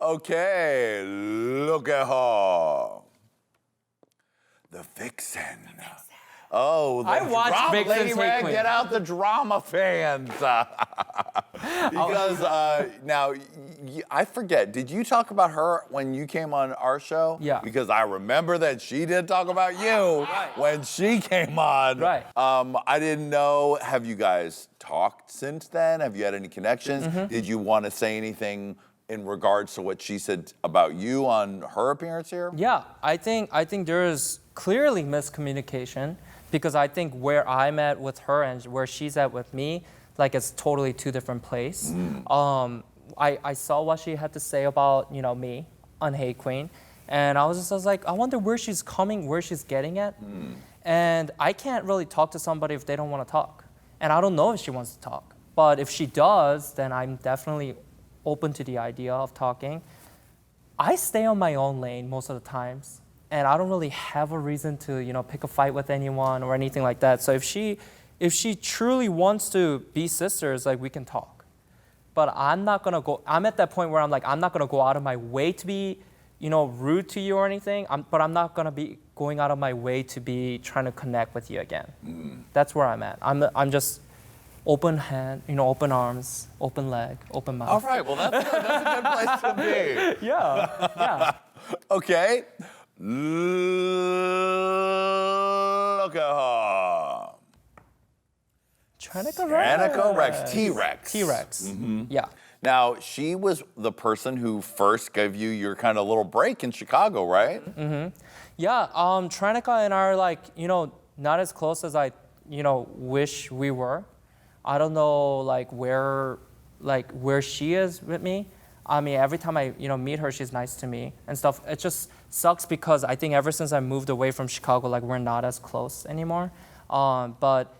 Okay, look at her. The Vixen. Oh, the I watched drama. Vixen Lady take Red, Qween. get out the drama fans. Because now, I forget, did you talk about her when you came on our show? Yeah. Because I remember that she did talk about you when she came on. Right. I didn't know, have you guys talked since then? Have you had any connections? Mm-hmm. Did you want to say anything in regards to what she said about you on her appearance here? Yeah, I think there is clearly miscommunication because I think where I'm at with her and where she's at with me, like it's totally two different places. I saw what she had to say about me on Hey Qween, and I was like, I wonder where she's getting at, and I can't really talk to somebody if they don't want to talk, and I don't know if she wants to talk, but if she does, then I'm definitely open to the idea of talking. I stay on my own lane most of the times, and I don't really have a reason to, pick a fight with anyone or anything like that. So if she truly wants to be sisters, like we can talk. But I'm not gonna go. I'm at that point where I'm like, I'm not gonna go out of my way to be, rude to you or anything. But I'm not gonna be going out of my way to be trying to connect with you again. That's where I'm at. I'm just open hand, open arms, open leg, open mouth. All right, well, that's a good place to be. Yeah. Okay. Look at her. Trinica Rex. Trinica Rex. T-Rex. T-Rex. Yeah. Now, she was the person who first gave you your kind of little break in Chicago, right? Yeah, Trinica and I are like, not as close as I, wish we were. I don't know where she is with me. I mean, every time I, meet her, she's nice to me and stuff. It just sucks because I think ever since I moved away from Chicago, we're not as close anymore. But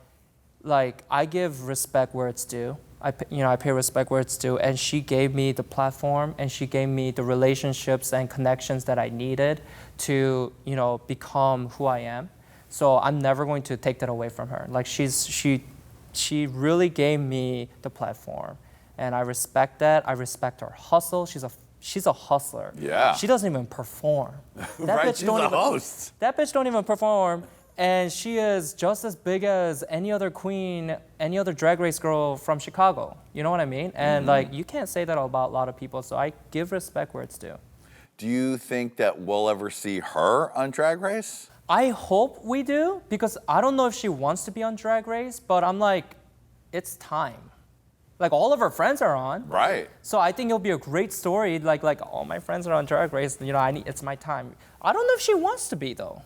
I give respect where it's due. I pay respect where it's due, and she gave me the platform, and she gave me the relationships and connections that I needed to, become who I am. So I'm never going to take that away from her. She really gave me the platform, and I respect that. I respect her hustle. She's a hustler. Yeah. She doesn't even perform. Right, she's a host. That bitch don't even perform. And she is just as big as any other queen, any other drag race girl from Chicago. You know what I mean? And you can't say that about a lot of people. So I give respect where it's due. Do you think that we'll ever see her on Drag Race? I hope we do, because I don't know if she wants to be on Drag Race, but I'm like, it's time. All of her friends are on. Right. So I think it'll be a great story. Like all my friends are on Drag Race. It's my time. I don't know if she wants to be though.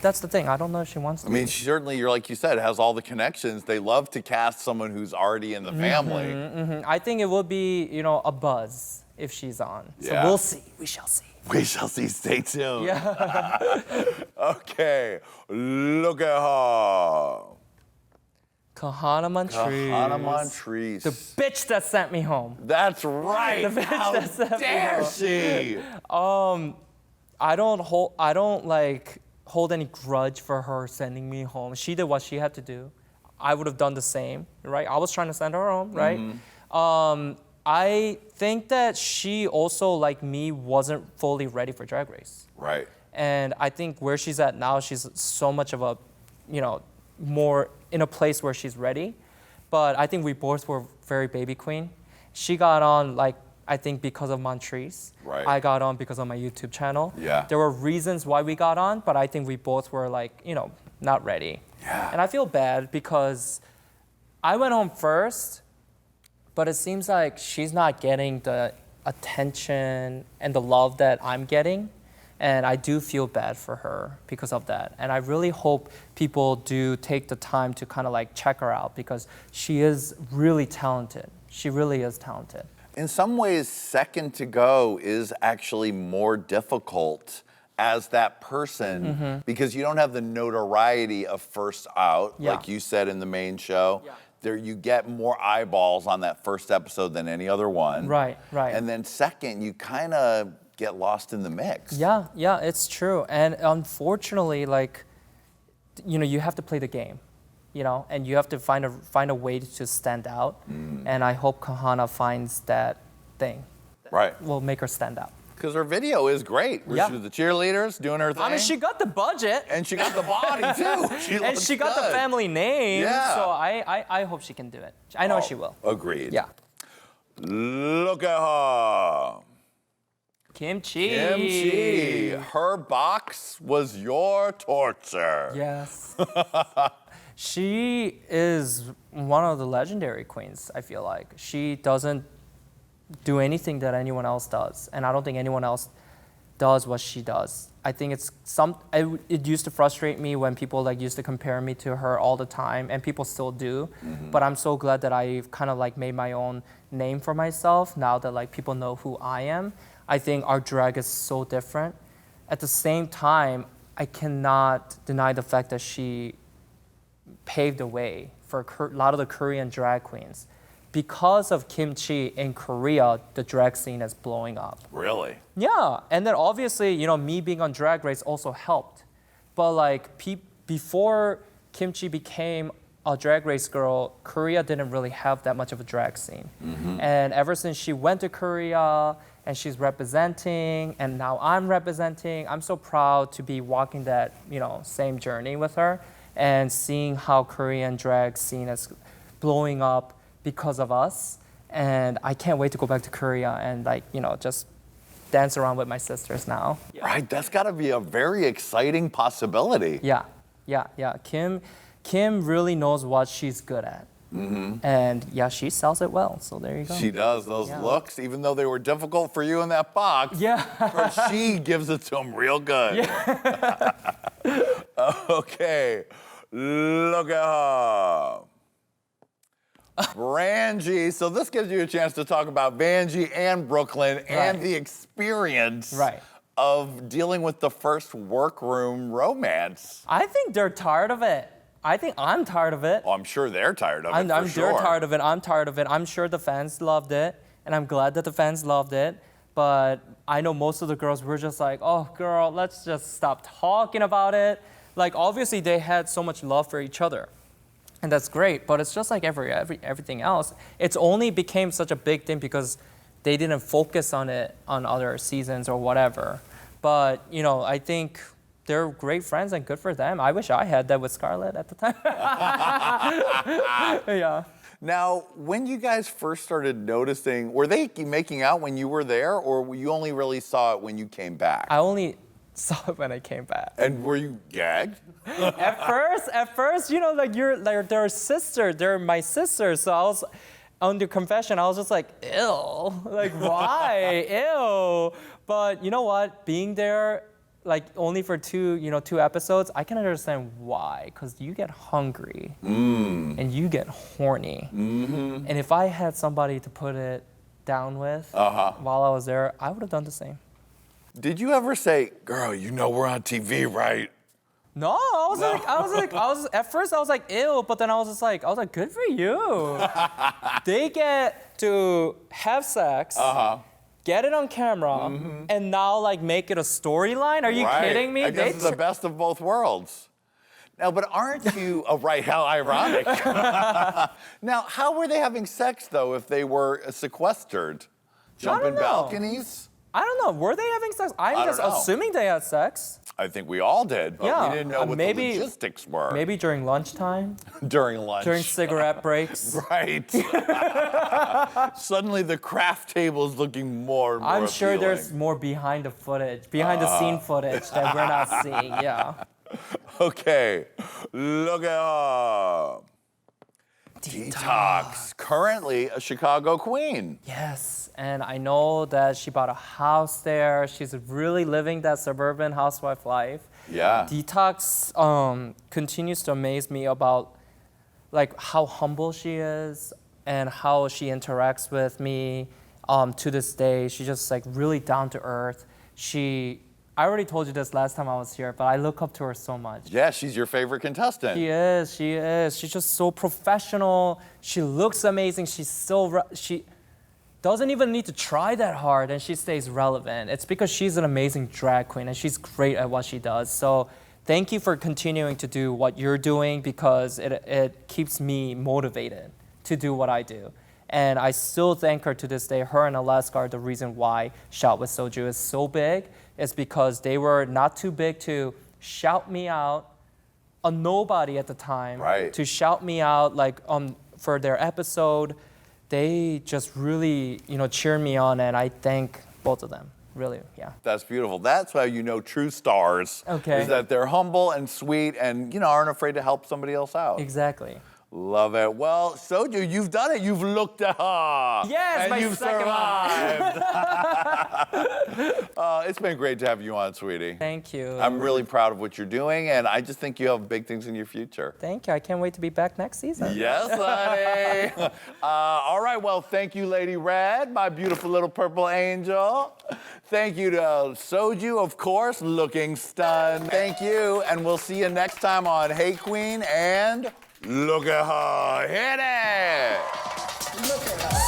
That's the thing. I don't know if she wants to. I mean, she certainly, like you said, has all the connections. They love to cast someone who's already in the family. I think it will be, a buzz if she's on. So Yeah. we'll see. We shall see. We shall see. Stay tuned. Yeah. Okay. Look at her. Kahana Montrese. Kahana Montrese. The bitch that sent me home. That's right. The bitch How that sent me dare home. she? I don't hold any grudge for her sending me home. She did what she had to do. I would have done the same, right? I was trying to send her home, right? I think that she also, like me, wasn't fully ready for Drag Race. Right. And I think where she's at now, she's so much of a, more in a place where she's ready. But I think we both were very baby queen. She got on, I think because of Montrese. Right. I got on because of my YouTube channel. Yeah. There were reasons why we got on, but I think we both were not ready. Yeah. And I feel bad because I went home first, but it seems like she's not getting the attention and the love that I'm getting. And I do feel bad for her because of that. And I really hope people do take the time to kind of check her out, because she is really talented. She really is talented. In some ways, second to go is actually more difficult as that person because you don't have the notoriety of first out, like you said in the main show. Yeah. There, you get more eyeballs on that first episode than any other one. Right. And then second, you kind of get lost in the mix. Yeah, it's true. And unfortunately, you have to play the game, and you have to find a way to stand out. And I hope Kahana finds that thing. will make her stand out. Because her video is great. Where she was the cheerleaders doing her thing. I mean, she got the budget. And she got the body, too. And she got the family name. Yeah. So I hope she can do it. I know she will. Agreed. Yeah. Look at her. Kimchi. Her box was your torture. Yes. She is one of the legendary queens, I feel like. She doesn't do anything that anyone else does. And I don't think anyone else does what she does. I think it used to frustrate me when people used to compare me to her all the time, and people still do. But I'm so glad that I've kind of made my own name for myself now that people know who I am. I think our drag is so different. At the same time, I cannot deny the fact that she paved the way for a lot of the Korean drag queens. Because of kimchi in Korea, the drag scene is blowing up. Really? Yeah, and then obviously, me being on Drag Race also helped. But before kimchi became a Drag Race girl, Korea didn't really have that much of a drag scene. And ever since she went to Korea and she's representing, and now I'm representing, I'm so proud to be walking that same journey with her and seeing how Korean drag scene is blowing up because of us. And I can't wait to go back to Korea and just dance around with my sisters now. Right, that's got to be a very exciting possibility. Yeah. Kim really knows what she's good at. And she sells it well, so there you go. She does. Those looks, even though they were difficult for you in that box, she gives it to them real good. Yeah. Okay, look at her. Brangie. So this gives you a chance to talk about Vanjie and Brooklyn and the experience of dealing with the first workroom romance. I think they're tired of it. I think I'm tired of it. Oh, I'm sure they're tired of it, They're tired of it. I'm tired of it. I'm sure the fans loved it, and I'm glad that the fans loved it. But I know most of the girls were just like, oh, girl, let's just stop talking about it. Obviously, they had so much love for each other. And that's great, but it's just like everything else. It's only became such a big thing because they didn't focus on it on other seasons or whatever. But, I think they're great friends and good for them. I wish I had that with Scarlett at the time. Yeah. Now, when you guys first started noticing, were they making out when you were there, or you only really saw it when you came back? I only saw it when I came back. And were you gagged? At first, they're sisters. They're my sisters. So I was on the confession. I was just like, ew, why, ew. But you know what? Being there, only for two episodes, I can understand why. Because you get hungry and you get horny. And if I had somebody to put it down with while I was there, I would have done the same. Did you ever say, girl, we're on TV, right? No, at first I was like, ew, but then I was like, good for you. They get to have sex, get it on camera, and now make it a storyline? Are you kidding me? I guess it's the best of both worlds. Now, but aren't you, how ironic. Now, how were they having sex, though, if they were sequestered? Jumping balconies? I don't know. Were they having sex? I'm just assuming they had sex. I think we all did, but we didn't know what the logistics were. Maybe during lunchtime. During lunch. During cigarette breaks. Right. Suddenly the craft table is looking more and more I'm sure appealing. there's more behind the scene footage that we're not seeing, yeah. Okay, look at Detox, currently a Chicago queen. Yes, and I know that she bought a house there. She's really living that suburban housewife life. Yeah. Detox continues to amaze me about how humble she is and how she interacts with me to this day. She's just really down to earth. I already told you this last time I was here, but I look up to her so much. Yeah, she's your favorite contestant. She is. She's just so professional. She looks amazing. She doesn't even need to try that hard, and she stays relevant. It's because she's an amazing drag queen, and she's great at what she does. So thank you for continuing to do what you're doing, because it keeps me motivated to do what I do. And I still thank her to this day. Her and Alaska are the reason why Shout with Soju is so big. It's because they were not too big to shout me out, a nobody at the time, to shout me out like for their episode. They just really, cheered me on, and I thank both of them. Really, yeah. That's beautiful. That's how you know true stars. Okay. Is that they're humble and sweet and, aren't afraid to help somebody else out. Exactly. Love it. Well, Soju, you've done it. You've looked at her. Yes, and you've survived. It's been great to have you on, sweetie. Thank you. I'm really proud of what you're doing, and I just think you have big things in your future. Thank you. I can't wait to be back next season. Yes, honey. All right, well, thank you, Lady Red, my beautiful little purple angel. Thank you to Soju, of course, looking stunned. Thank you, and we'll see you next time on Hey Qween, and look at her. Hit it. Look at her.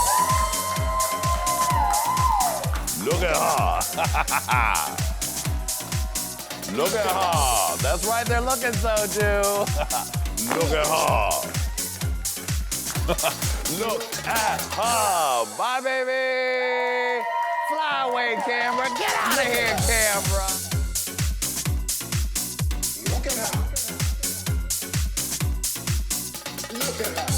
Look at her. Look at her. That's right, they're looking, Soju. Look at her. Look at her. Bye, baby. Fly away, camera. Get out of here, camera. Look at her. Look at her.